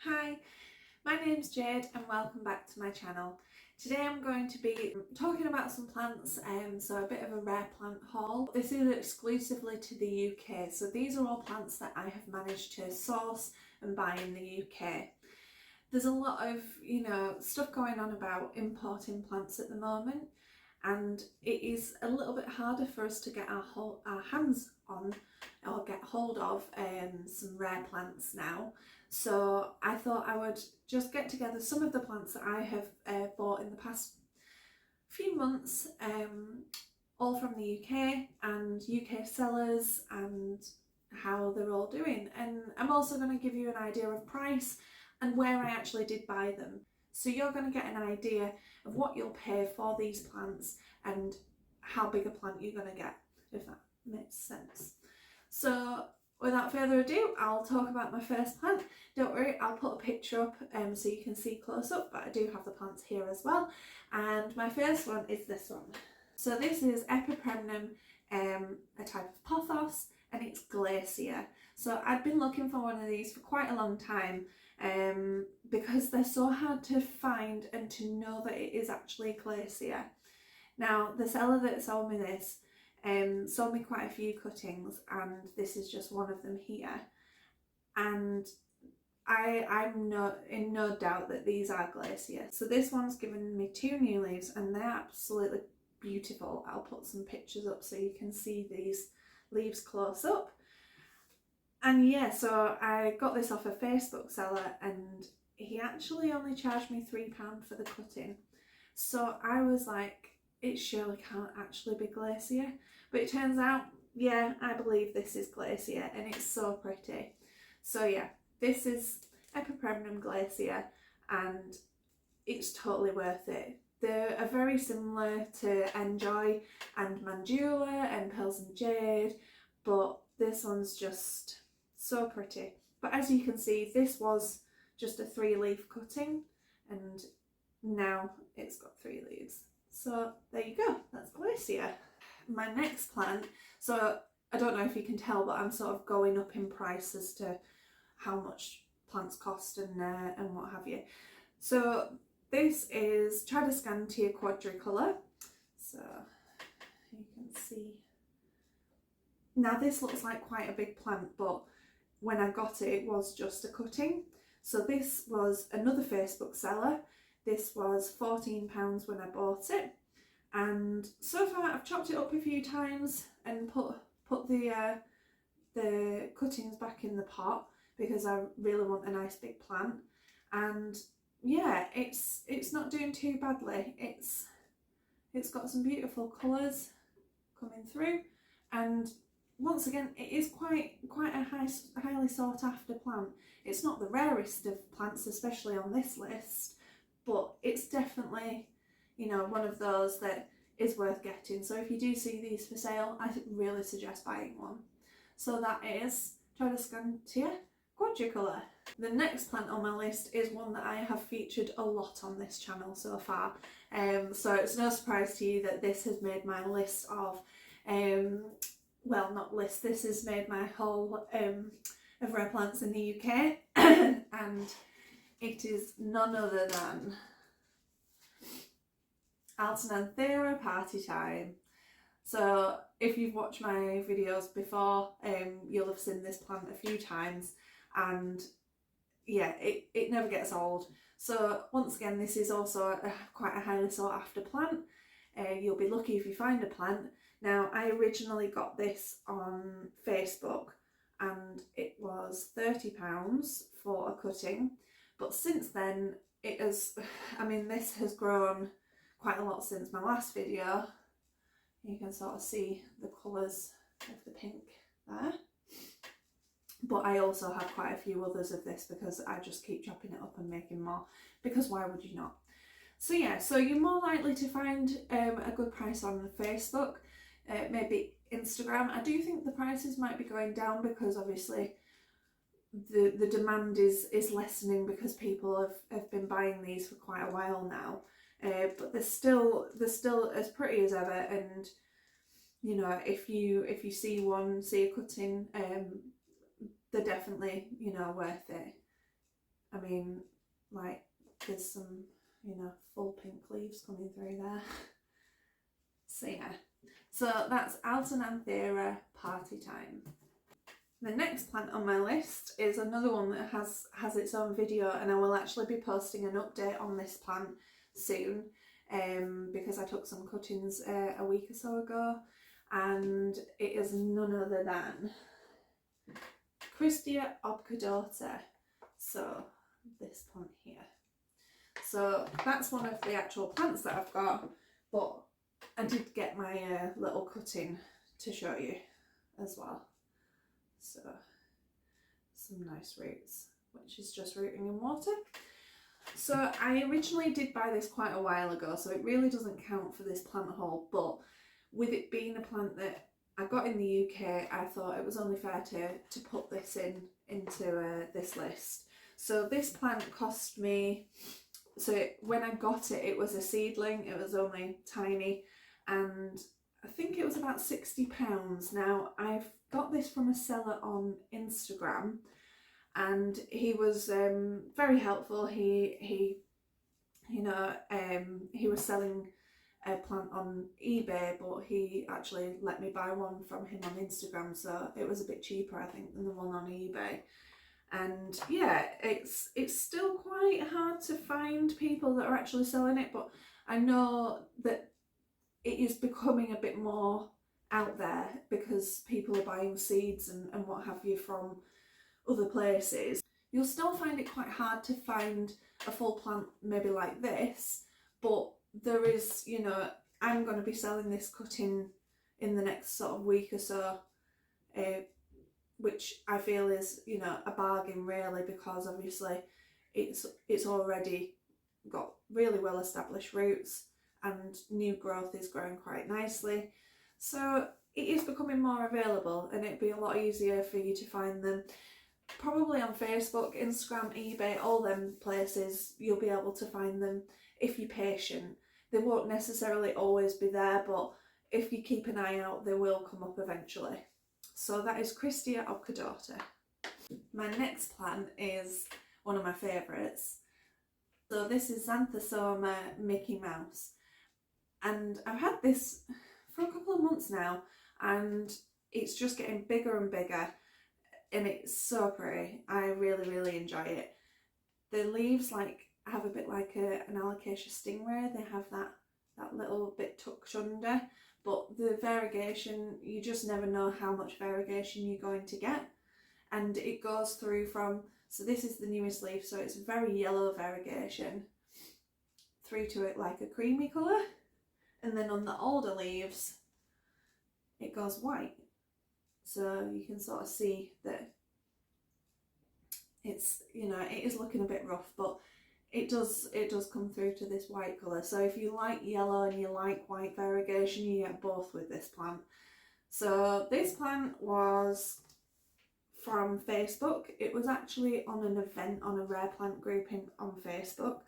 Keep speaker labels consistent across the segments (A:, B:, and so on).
A: Hi, my name's Jade and welcome back to my channel. Today I'm going to be talking about some plants, so a bit of a rare plant haul. This is exclusively to the UK, so these are all plants that I have managed to source and buy in the UK. There's a lot of, stuff going on about importing plants at the moment, and it is a little bit harder for us to get our hands on or get hold of some rare plants now. So I thought I would just get together some of the plants that I have bought in the past few months, all from the UK and UK sellers, and how they're all doing. And I'm also going to give you an idea of price and where I actually did buy them. So you're going to get an idea of what you'll pay for these plants and how big a plant you're going to get, if that makes sense. So without further ado, I'll talk about my first plant. Don't worry, I'll put a picture up so you can see close up, but I do have the plants here as well. And my first one is this one. So this is Epipremnum, a type of pothos, and it's Glacier. So I've been looking for one of these for quite a long time, because they're so hard to find and to know that it is actually Glacier. Now, the seller that sold me this sold me quite a few cuttings, and this is just one of them here. And I'm in no doubt that these are Glacier. So this one's given me 2 new leaves and they're absolutely beautiful. I'll put some pictures up so you can see these leaves close up. And yeah, so I got this off a Facebook seller and he actually only charged me £3 for the cutting. So I was like, it surely can't actually be Glacier. But it turns out, yeah, I believe this is Glacier and it's so pretty. So yeah, this is Epipremnum Glacier and it's totally worth it. They are very similar to Enjoy and Mandula and Pearls and Jade, but this one's just so pretty. But as you can see, this was just a 3-leaf cutting and now it's got 3 leaves. So there you go, that's Glacier. My next plant, so I don't know if you can tell, but I'm sort of going up in price as to how much plants cost and what have you. So this is Tradescantia quadricolor. So you can see. Now this looks like quite a big plant, but when I got it, it was just a cutting. So this was another Facebook seller. This was £14 when I bought it. And so far I've chopped it up a few times and put the cuttings back in the pot because I really want a nice big plant. And yeah, it's not doing too badly. It's got some beautiful colours coming through, and once again it is quite a highly sought after plant. It's not the rarest of plants, especially on this list, but it's definitely, one of those that is worth getting. So if you do see these for sale, I really suggest buying one. So that is Tradescantia quadricolor. The next plant on my list is one that I have featured a lot on this channel so far. So it's no surprise to you that this has made my list of, well, not list, this has made my whole of rare plants in the UK. And it is none other than Althea Party Time. So if you've watched my videos before, you'll have seen this plant a few times, and yeah, it never gets old. So once again, this is also quite a highly sought after plant. You'll be lucky if you find a plant. Now, I originally got this on Facebook and it was £30 for a cutting, but since then it has, this has grown quite a lot since my last video. You can sort of see the colours of the pink there. But I also have quite a few others of this because I just keep chopping it up and making more, because why would you not? So yeah, so you're more likely to find a good price on Facebook, maybe Instagram. I do think the prices might be going down because obviously the demand is lessening because people have been buying these for quite a while now. But they're still as pretty as ever, and if you see a cutting, they're definitely worth it. I mean, like, there's some, you know, full pink leaves coming through there. So yeah, so that's Alton Anthera Party Time. The next plant on my list is another one that has its own video, and I will actually be posting an update on this plant soon, because I took some cuttings a week or so ago, and it is none other than Christia obca. So this plant here. So that's one of the actual plants that I've got, but I did get my little cutting to show you as well. So some nice roots, which is just rooting in water. So I originally did buy this quite a while ago, so it really doesn't count for this plant haul, but with it being a plant that I got in the UK, I thought it was only fair to put this into this list. So this plant cost me, so when I got it, it was a seedling, it was only tiny, and I think it was about £60. Now, I've got this from a seller on Instagram, and he was very helpful. He was selling a plant on eBay, but he actually let me buy one from him on Instagram, so it was a bit cheaper, I think, than the one on eBay. And yeah, it's still quite hard to find people that are actually selling it, but I know that it is becoming a bit more out there because people are buying seeds and what have you from other places. You'll still find it quite hard to find a full plant maybe like this, but there is, you know, I'm going to be selling this cutting in the next sort of week or so, which I feel is, you know, a bargain really, because obviously it's already got really well established roots and new growth is growing quite nicely. So it is becoming more available, and it'd be a lot easier for you to find them. Probably on Facebook, Instagram, eBay, all them places, you'll be able to find them if you're patient. They won't necessarily always be there, but if you keep an eye out, they will come up eventually. So that is Christia obca. My next plant is one of my favourites. So this is xanthesummer Mickey Mouse. And I've had this for a couple of months now, and it's just getting bigger and bigger, and it's so pretty. I really enjoy it. The leaves have a bit like an alocasia stingray. They have that little bit tucked under, but the variegation, you just never know how much variegation you're going to get. And it goes through from, so this is the newest leaf, so it's very yellow variegation, through to it like a creamy colour, and then on the older leaves it goes white. So you can sort of see that it's, you know, it is looking a bit rough, but it does come through to this white colour. So if you like yellow and you like white variegation, you get both with this plant. So this plant was from Facebook. It was actually on an event on a rare plant grouping on Facebook,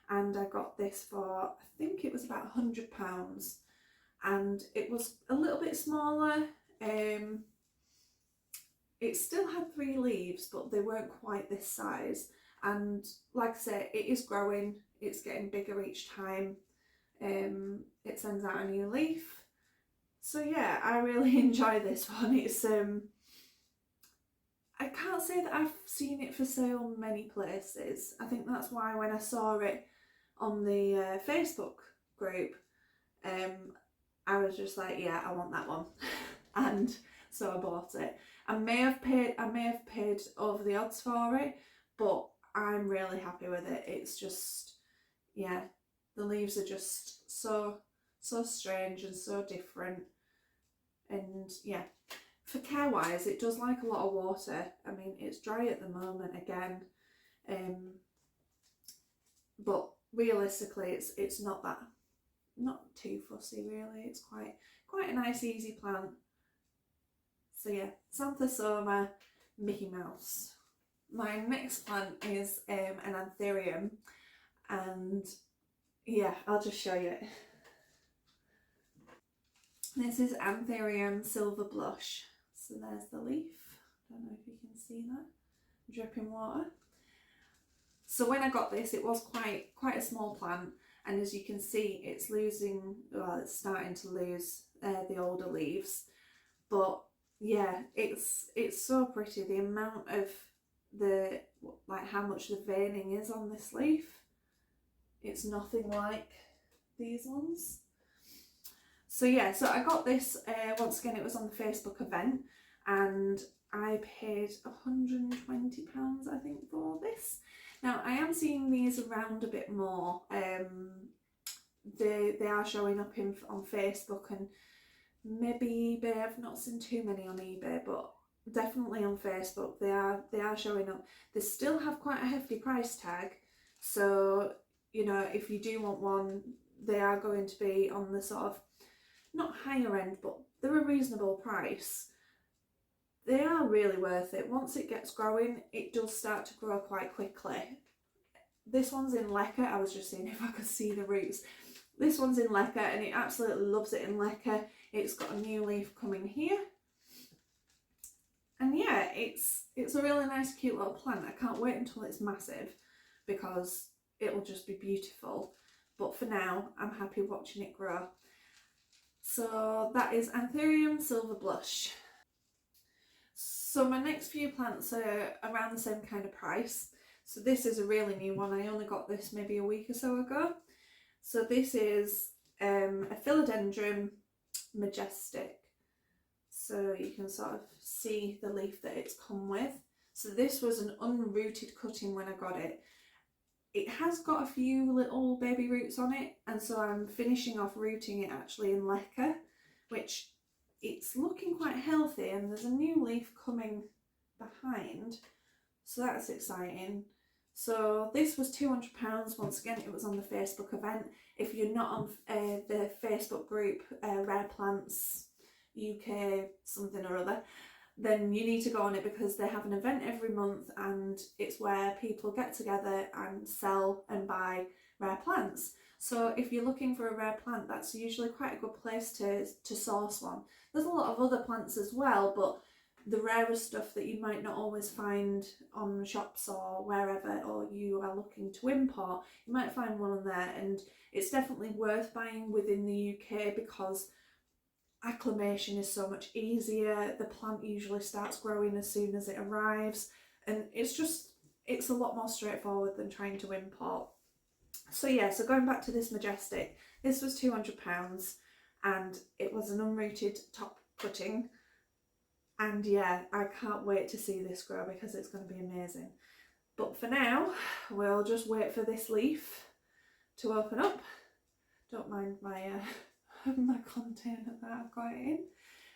A: and I got this for, I think it was about £100, and it was a little bit smaller. It still had 3 leaves, but they weren't quite this size, and like I say, it is growing, it's getting bigger each time. It sends out a new leaf. So yeah, I really enjoy this one. It's I can't say that I've seen it for sale many places. I think that's why when I saw it on the Facebook group, I was just like, yeah, I want that one. And so I bought it. I may have paid over the odds for it, but I'm really happy with it. It's just, yeah, the leaves are just so strange and so different. And yeah, for care wise, it does like a lot of water. I mean, it's dry at the moment again, but realistically it's not too fussy really. It's quite a nice easy plant. So yeah, xanthesummer Mickey Mouse. My next plant is an antherium, and yeah, I'll just show you it. This is Antherium Silver Blush. So there's the leaf. I don't know if you can see that. Dripping water. So when I got this, it was quite a small plant, and as you can see, it's losing, well, it's starting to lose the older leaves. But yeah, it's so pretty. The amount of the, like how much the veining is on this leaf, it's nothing like these ones. So yeah, so I got this, once again, it was on the Facebook event, and I paid £120 I think for this. Now I am seeing these around a bit more. They are showing up on Facebook and maybe eBay. I've not seen too many on eBay, but definitely on Facebook they are showing up. They still have quite a hefty price tag, so you know, if you do want one, they are going to be on the sort of, not higher end, but they're a reasonable price. They are really worth it. Once it gets growing, it does start to grow quite quickly. This one's in Lecker. I was just seeing if I could see the roots. This one's in Lecker, and it absolutely loves it in Lecker. It's got a new leaf coming here. And yeah, it's a really nice, cute little plant. I can't wait until it's massive, because it will just be beautiful. But for now, I'm happy watching it grow. So that is Antherium Silver Blush. So my next few plants are around the same kind of price. So this is a really new one. I only got this maybe a week or so ago. So this is a Philodendron majestic. So you can sort of see the leaf that it's come with. So this was an unrooted cutting when I got it. It has got a few little baby roots on it, and so I'm finishing off rooting it actually in Lecker, which it's looking quite healthy, and there's a new leaf coming behind, so that's exciting. So this was £200. Once again, it was on the Facebook event. If you're not on the Facebook group Rare Plants UK something or other, then you need to go on it, because they have an event every month, and it's where people get together and sell and buy rare plants. So if you're looking for a rare plant, that's usually quite a good place to source one. There's a lot of other plants as well, but the rarer stuff that you might not always find on shops or wherever, or you are looking to import, you might find one on there, and it's definitely worth buying within the UK, because acclimation is so much easier. The plant usually starts growing as soon as it arrives, and it's a lot more straightforward than trying to import. So yeah, so going back to this majestic, this was £200, and it was an unrooted top cutting, and yeah, I can't wait to see this grow, because it's going to be amazing. But for now, we'll just wait for this leaf to open up. Don't mind my my container that I've got it in.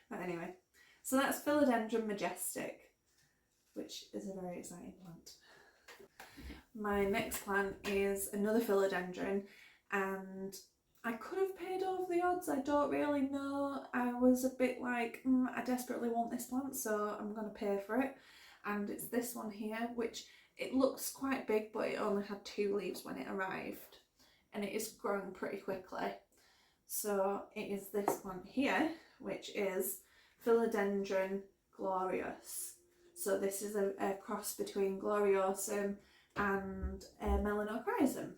A: But anyway, so that's Philodendron majestic, which is a very exciting plant. My next plant is another philodendron, and I could have paid over the odds. I don't really know. I was a bit like, I desperately want this plant, so I'm going to pay for it. And it's this one here, which it looks quite big, but it only had 2 leaves when it arrived, and it is growing pretty quickly. So it is this one here, which is Philodendron glorious. So this is a cross between gloriosum and melanochrysum.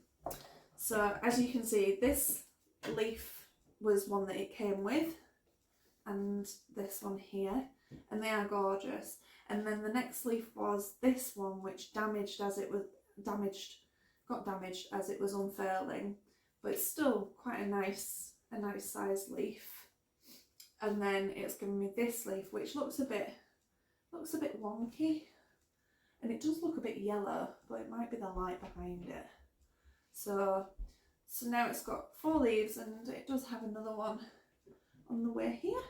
A: So as you can see, this leaf was one that it came with, and this one here, and they are gorgeous. And then the next leaf was this one, which got damaged as it was unfurling, but it's still quite a nice sized leaf. And then it's given me this leaf, which looks a bit wonky, and it does look a bit yellow, but it might be the light behind it. So now it's got 4 leaves, and it does have another one on the way here.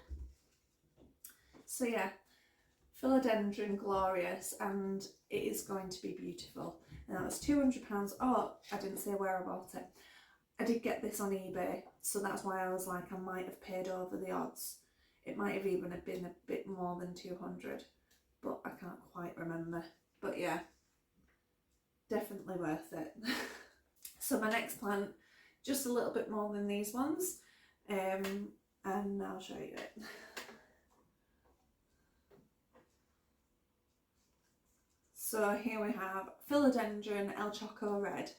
A: So yeah, Philodendron glorious, and it is going to be beautiful. And that was £200. Oh, I didn't say where I bought it. I did get this on eBay, so that's why I was like, I might have paid over the odds. It might have even been a bit more than 200, but I can't quite remember. But yeah, definitely worth it. So my next plant, just a little bit more than these ones, and I'll show you it. So here we have Philodendron el Choco Red.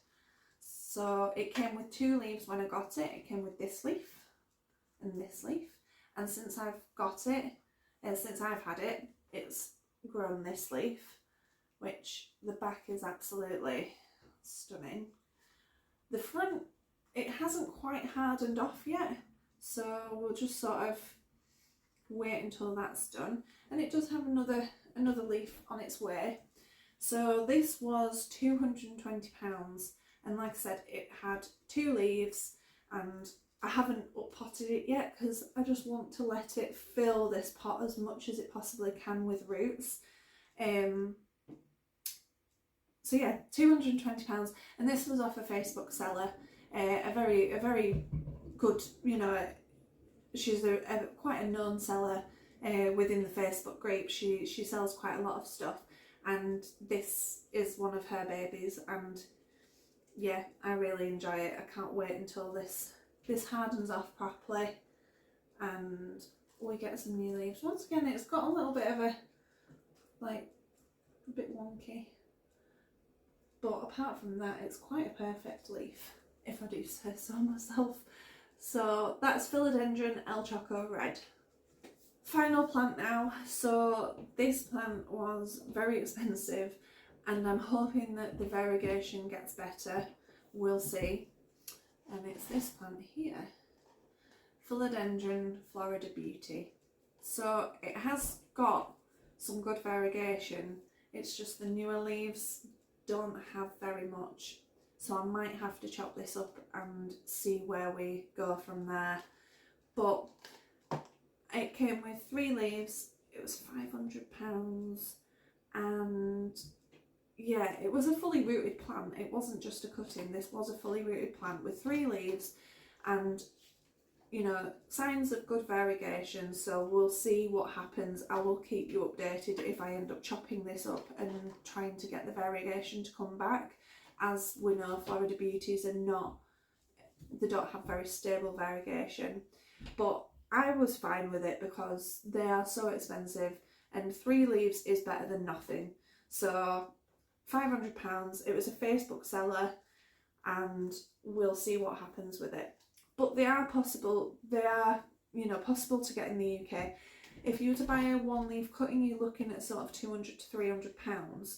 A: So it came with 2 leaves when I got it. It came with this leaf and this leaf. And since I've got it, since I've had it, it's grown this leaf, which the back is absolutely stunning. The front, it hasn't quite hardened off yet, so we'll just sort of wait until that's done. And it does have another leaf on its way. So this was £220, and like I said, it had 2 leaves, and I haven't up-potted it yet because I just want to let it fill this pot as much as it possibly can with roots. So yeah, £220, and this was off a Facebook seller, a very good, you know, she's quite a known seller within the Facebook group. She sells quite a lot of stuff, and this is one of her babies, and yeah, I really enjoy it. I can't wait until this hardens off properly and we get some new leaves. Once again, it's got a little bit of a bit wonky, but apart from that, it's quite a perfect leaf, if I do say so myself. So that's Philodendron el Choco Red. Final plant now. So this plant was very expensive, and I'm hoping that the variegation gets better. We'll see. And it's this plant here, Philodendron Florida Beauty. So it has got some good variegation, it's just the newer leaves don't have very much, so I might have to chop this up and see where we go from there. But it came with 3 leaves, it was £500, and yeah, it was a fully rooted plant. It wasn't just a cutting, this was a fully rooted plant with 3 leaves, and you know, signs of good variegation. So we'll see what happens. I will keep you updated if I end up chopping this up and trying to get the variegation to come back. As we know, Florida Beauties are not, they don't have very stable variegation, but I was fine with it because they are so expensive, and 3 leaves is better than nothing. So £500, it was a Facebook seller, and we'll see what happens with it. But they are possible, you know, possible to get in the UK. If you were to buy a 1 leaf cutting, you're looking at sort of £200 to £300,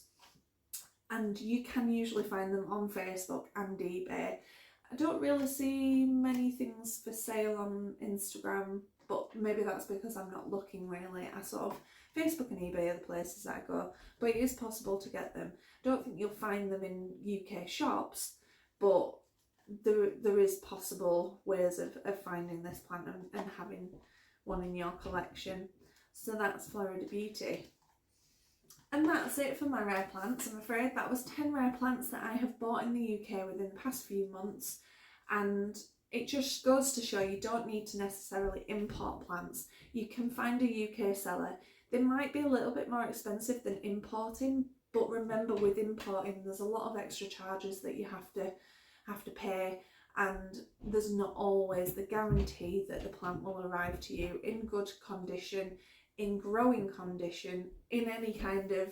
A: and you can usually find them on Facebook and eBay. I don't really see many things for sale on Instagram, but maybe that's because I'm not looking really. I sort of, Facebook and eBay are the places that I go, but it is possible to get them. I don't think you'll find them in UK shops, but there is possible ways of finding this plant and having one in your collection. So that's Florida Beauty. And that's it for my rare plants. I'm afraid that was 10 rare plants that I have bought in the UK within the past few months, and it just goes to show you don't need to necessarily import plants. You can find a UK seller. They might be a little bit more expensive than importing, but remember, with importing there's a lot of extra charges that you have to pay, and there's not always the guarantee that the plant will arrive to you in good condition, in growing condition, in any kind of,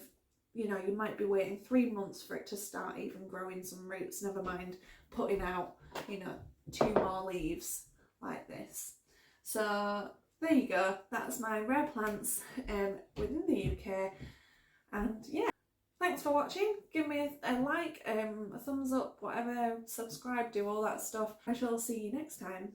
A: you know, you might be waiting 3 months for it to start even growing some roots, never mind putting out, you know, 2 more leaves like this. So there you go, that's my rare plants within the UK. And yeah, thanks for watching. Give me a like, a thumbs up, whatever, subscribe, do all that stuff. I shall see you next time.